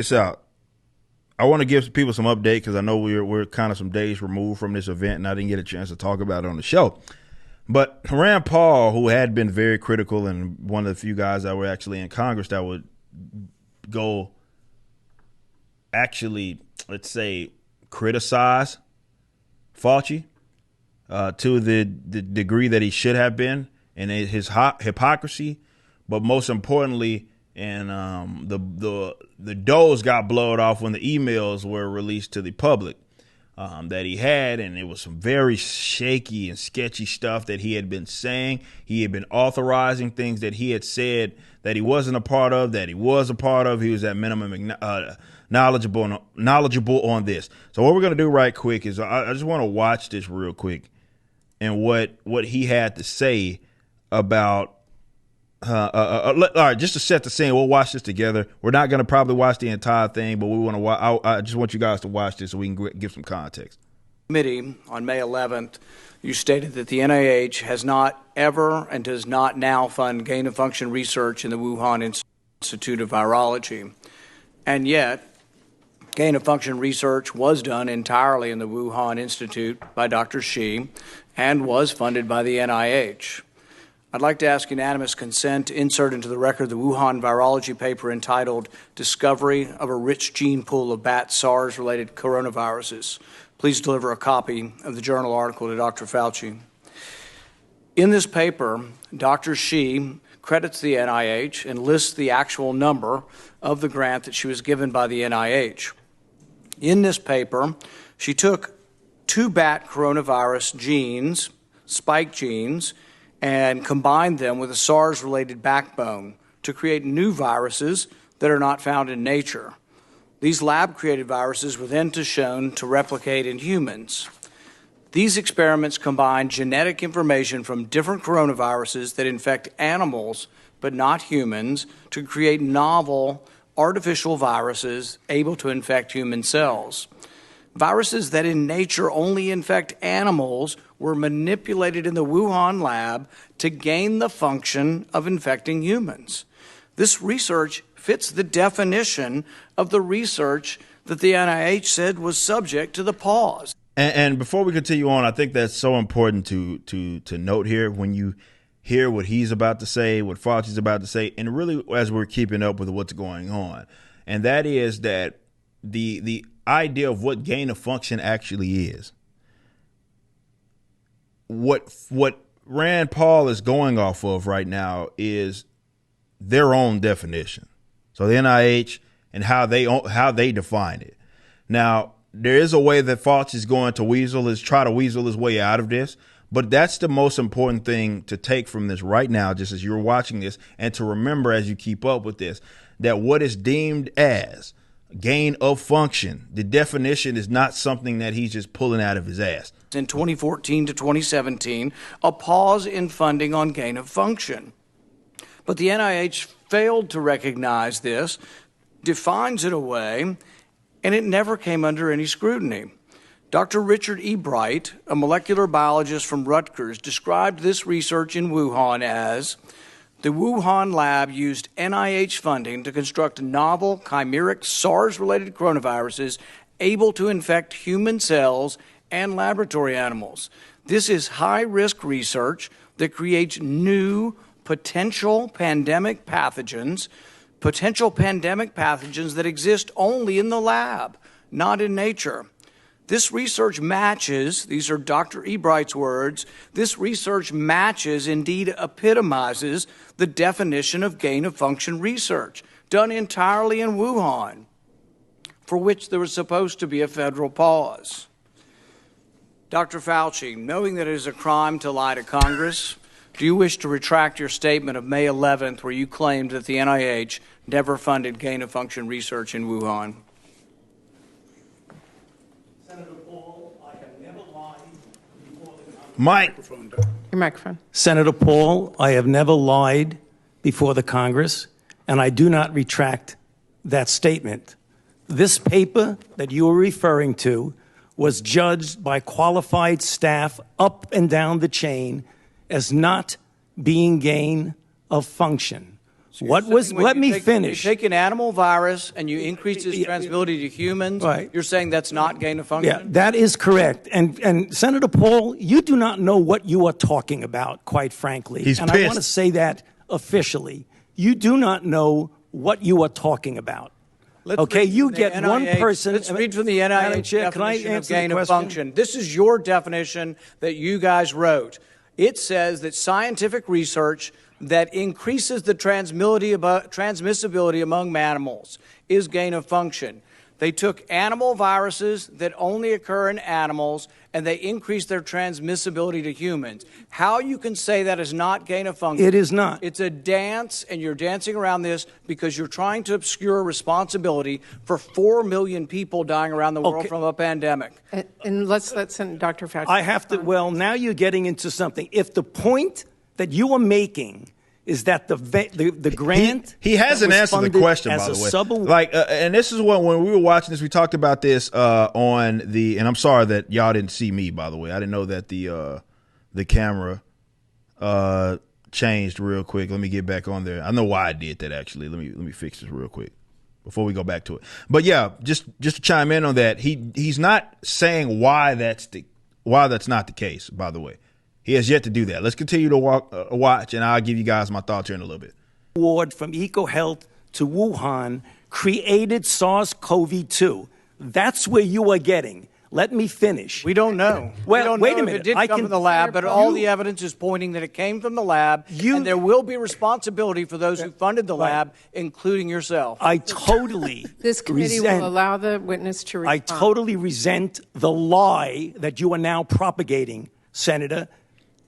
It's out. I want to give people some update because I know we're kind of some days removed from this event, and I didn't get a chance to talk about it on the show. But Rand Paul, who had been very critical and one of the few guys that were actually in Congress that would go actually, let's say, criticize Fauci to the degree that he should have been, and his hypocrisy, but most importantly, and the doors got blowed off when the emails were released to the public that he had, and it was some very shaky and sketchy stuff that he had been saying. He had been authorizing things that he had said that he wasn't a part of, that he was a part of. He was at minimum knowledgeable on this. So what we're going to do right quick is I just want to watch this real quick and what he had to say about all right, just to set the scene, we'll watch this together. We're not going to probably watch the entire thing, but we want to. I just want you guys to watch this so we can give some context. Committee on May 11th, you stated that the NIH has not ever and does not now fund gain-of-function research in the Wuhan Institute of Virology. And yet, gain-of-function research was done entirely in the Wuhan Institute by Dr. Shi and was funded by the NIH. I'd like to ask unanimous consent to insert into the record the Wuhan virology paper entitled Discovery of a Rich Gene Pool of Bat SARS-Related Coronaviruses. Please deliver a copy of the journal article to Dr. Fauci. In this paper, Dr. Shi credits the NIH and lists the actual number of the grant that she was given by the NIH. In this paper, she took 2 bat coronavirus genes, spike genes, and combined them with a SARS-related backbone to create new viruses that are not found in nature. These lab-created viruses were then shown to replicate in humans. These experiments combine genetic information from different coronaviruses that infect animals but not humans to create novel artificial viruses able to infect human cells. Viruses that in nature only infect animals were manipulated in the Wuhan lab to gain the function of infecting humans. This research fits the definition of the research that the NIH said was subject to the pause. And before we continue on, I think that's so important to note here when you hear what he's about to say, what Fauci's about to say, and really as we're keeping up with what's going on. And that is that the idea of what gain of function actually is. What Rand Paul is going off of right now is their own definition. So the NIH and how they define it. Now, there is a way that Fauci is going to try to weasel his way out of this, but that's the most important thing to take from this right now, just as you're watching this, and to remember as you keep up with this, that what is deemed as gain of function, the definition is not something that he's just pulling out of his ass. In 2014 to 2017, a pause in funding on gain of function. But the NIH failed to recognize this, defines it away, and it never came under any scrutiny. Dr. Richard E. Bright, a molecular biologist from Rutgers, described this research in Wuhan as the Wuhan lab used NIH funding to construct novel chimeric SARS-related coronaviruses able to infect human cells and laboratory animals. This is high-risk research that creates new potential pandemic pathogens that exist only in the lab, not in nature. This research matches, these are Dr. Ebright's words, this research matches, indeed epitomizes, the definition of gain-of-function research, done entirely in Wuhan, for which there was supposed to be a federal pause. Dr. Fauci, knowing that it is a crime to lie to Congress, do you wish to retract your statement of May 11th where you claimed that the NIH never funded gain-of-function research in Wuhan? Senator Paul, I have never lied before the Congress. Mike. Your microphone. Senator Paul, I have never lied before the Congress, and I do not retract that statement. This paper that you are referring to was judged by qualified staff up and down the chain as not being gain of function. Let me finish. You take an animal virus and you increase its transmissibility to humans. Right. You're saying that's not gain of function? Yeah, that is correct. And Senator Paul, you do not know what you are talking about, quite frankly. He's and pissed. I want to say that officially. You do not know what you are talking about. Okay, you get one person. Let's read from the NIH definition of gain of function. This is your definition that you guys wrote. It says that scientific research that increases the transmissibility among mammals is gain of function. They took animal viruses that only occur in animals and they increased their transmissibility to humans. How you can say that is not gain of function? It is not. It's a dance, and you're dancing around this because you're trying to obscure responsibility for 4 million people dying around the world from a pandemic. And let's let Dr. Fauci. I have to. Well, now you're getting into something. If the point that you are making is that the grant he hasn't answered the question, by the way. And this is when we were watching this, we talked about this on the. And I'm sorry that y'all didn't see me, by the way. I didn't know that the camera changed real quick. Let me get back on there. I know why I did that actually. Let me fix this real quick before we go back to it. But yeah, just to chime in on that, he's not saying why that's not the case. By the way. He has yet to do that. Let's continue to watch, and I'll give you guys my thoughts here in a little bit. Award from EcoHealth to Wuhan created SARS-CoV-2. That's where you are getting. Let me finish. We don't know. Well, we don't wait know a minute. If it did come from the lab, but all the evidence is pointing that it came from the lab, and there will be responsibility for those who funded the lab, including yourself. I totally This committee will allow the witness to respond. I totally resent the lie that you are now propagating, Senator.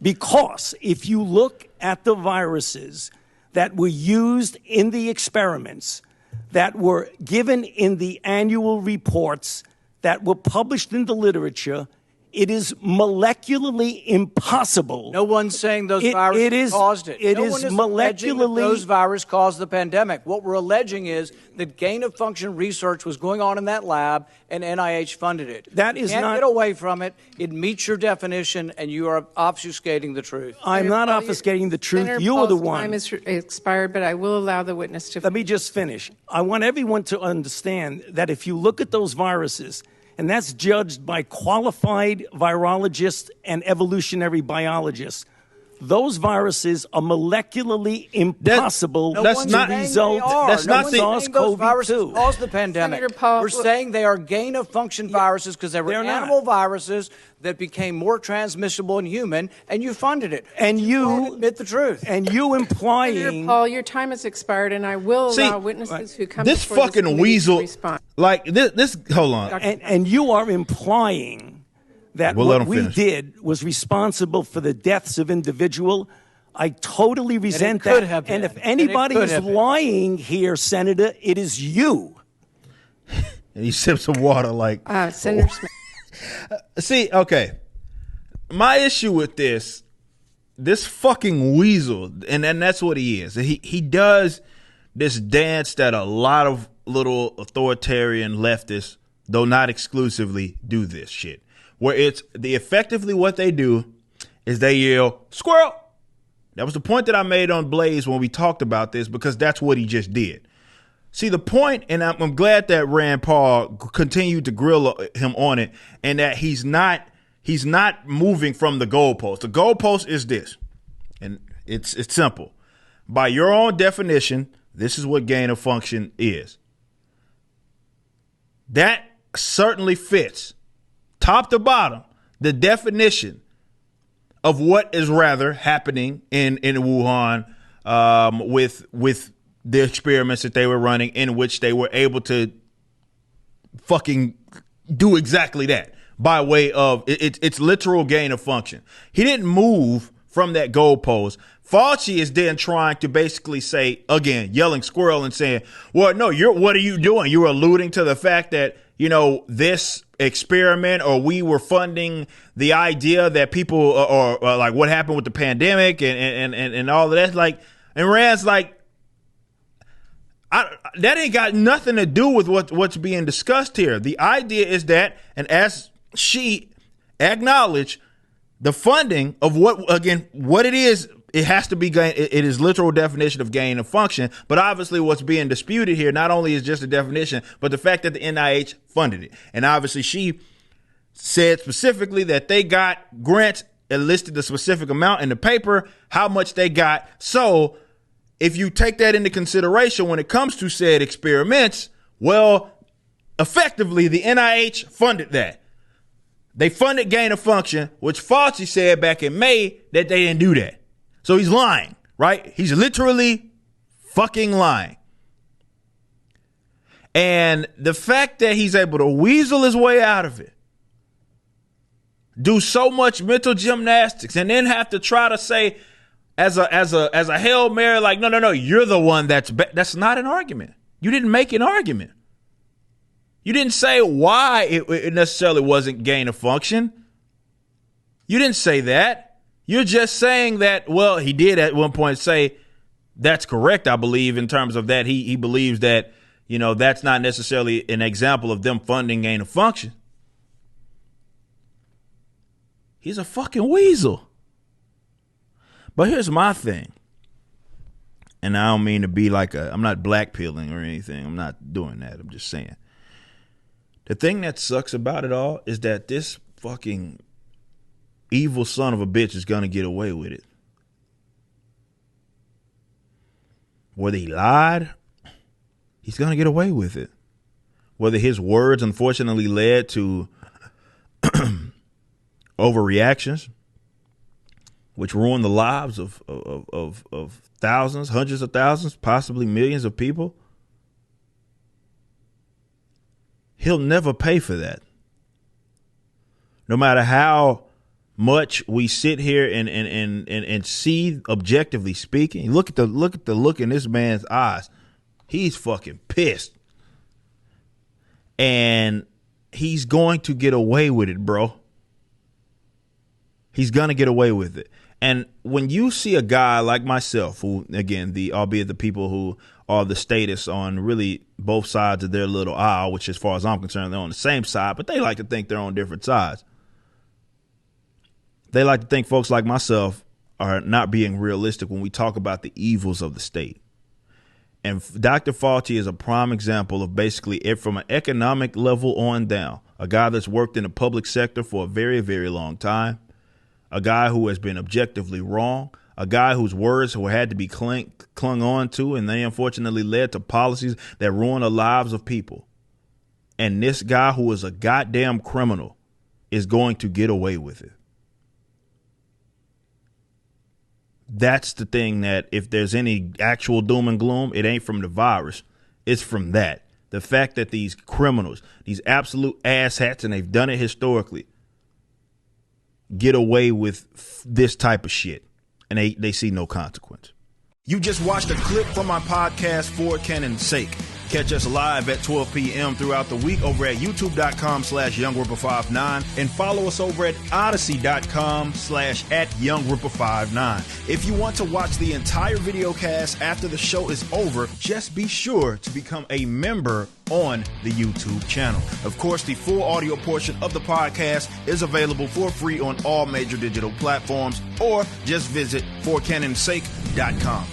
Because if you look at the viruses that were used in the experiments, that were given in the annual reports, that were published in the literature, it is molecularly impossible. No one's saying those viruses caused it. It no is one is molecularly. Those viruses caused the pandemic. What we're alleging is that gain of function research was going on in that lab, and NIH funded it. That is can't not. Get away from it. It meets your definition, and you are obfuscating the truth. I'm not obfuscating the truth. Senator You are the Paul's one. Time is expired, but I will allow the witness to. Let me just finish. I want everyone to understand that if you look at those viruses, and that's judged by qualified virologists and evolutionary biologists, those viruses are molecularly impossible That's not to result. That's no not the SARS-CoV-2. viruses caused the pandemic. Senator Paul, we're saying they are gain of function viruses because they were animal viruses that became more transmissible in human, and you funded it. And you admit the truth. And you implying, Senator Paul, your time has expired, and I will allow witnesses who come this before fucking this weasel, to respond. like this. Hold on, and you are implying that what we did was responsible for the deaths of individual. I totally resent that. And if anybody is lying here, Senator, it is you. And he sips some water like Senator Smith. See, okay. My issue with this fucking weasel, and that's what he is. He does this dance that a lot of little authoritarian leftists, though not exclusively, do this shit. Where it's effectively what they do is they yell, "Squirrel!" That was the point that I made on Blaze when we talked about this, because that's what he just did. See, the point, and I'm glad that Rand Paul continued to grill him on it, and that he's not moving from the goalpost. The goalpost is this, and it's simple. By your own definition, this is what gain of function is. That certainly fits, top to bottom, the definition of what is rather happening in Wuhan with the experiments that they were running, in which they were able to fucking do exactly that by way of it's literal gain of function. He didn't move from that goalpost. Fauci is then trying to basically say, again, yelling squirrel and saying, well, no, what are you doing? You're alluding to the fact that, this experiment, or we were funding the idea that people, or like what happened with the pandemic and all of that. Like, and Rand's like, that ain't got nothing to do with what's being discussed here. The idea is that, and as she acknowledged, the funding of what it is it has to be gain. It is literal definition of gain of function. But obviously what's being disputed here not only is just a definition, but the fact that the NIH funded it. And obviously she said specifically that they got grants and listed the specific amount in the paper, how much they got. So if you take that into consideration when it comes to said experiments, well, effectively the NIH funded that. They funded gain of function, which Fauci said back in May that they didn't do that. So he's lying, right? He's literally fucking lying. And the fact that he's able to weasel his way out of it, do so much mental gymnastics, and then have to try to say as a Hail Mary, like, no, you're the one that's not an argument. You didn't make an argument. You didn't say why it necessarily wasn't gain of function. You didn't say that. You're just saying that, well, he did at one point say that's correct, I believe, in terms of that he believes that, that's not necessarily an example of them funding gain of function. He's a fucking weasel. But here's my thing. And I don't mean to be I'm not blackpilling or anything. I'm not doing that. I'm just saying. The thing that sucks about it all is that this fucking evil son of a bitch is going to get away with it. Whether he lied, he's going to get away with it. Whether his words unfortunately led to overreactions, which ruined the lives of thousands, hundreds of thousands, possibly millions of people, he'll never pay for that. No matter how much we sit here and see, objectively speaking, look at the look in this man's eyes. He's fucking pissed. And he's going to get away with it, bro. He's going to get away with it. And when you see a guy like myself, who, again, albeit the people who are the status on really both sides of their little aisle, which as far as I'm concerned, they're on the same side, but they like to think they're on different sides. They like to think folks like myself are not being realistic when we talk about the evils of the state. And Dr. Fauci is a prime example of basically it from an economic level on down. A guy that's worked in the public sector for a very, very long time. A guy who has been objectively wrong. A guy whose words were had to be clung on to, and they unfortunately led to policies that ruin the lives of people. And this guy who is a goddamn criminal is going to get away with it. That's the thing, that if there's any actual doom and gloom, it ain't from the virus. It's from that. The fact that these criminals, these absolute asshats, and they've done it historically, get away with this type of shit, and they see no consequence. You just watched a clip from my podcast, For Canon's Sake. Catch us live at 12 p.m. throughout the week over at youtube.com/YoungRipper59 and follow us over at odyssey.com/@YoungRipper59. If you want to watch the entire video cast after the show is over, just be sure to become a member on the YouTube channel. Of course, the full audio portion of the podcast is available for free on all major digital platforms, or just visit forcanonsake.com.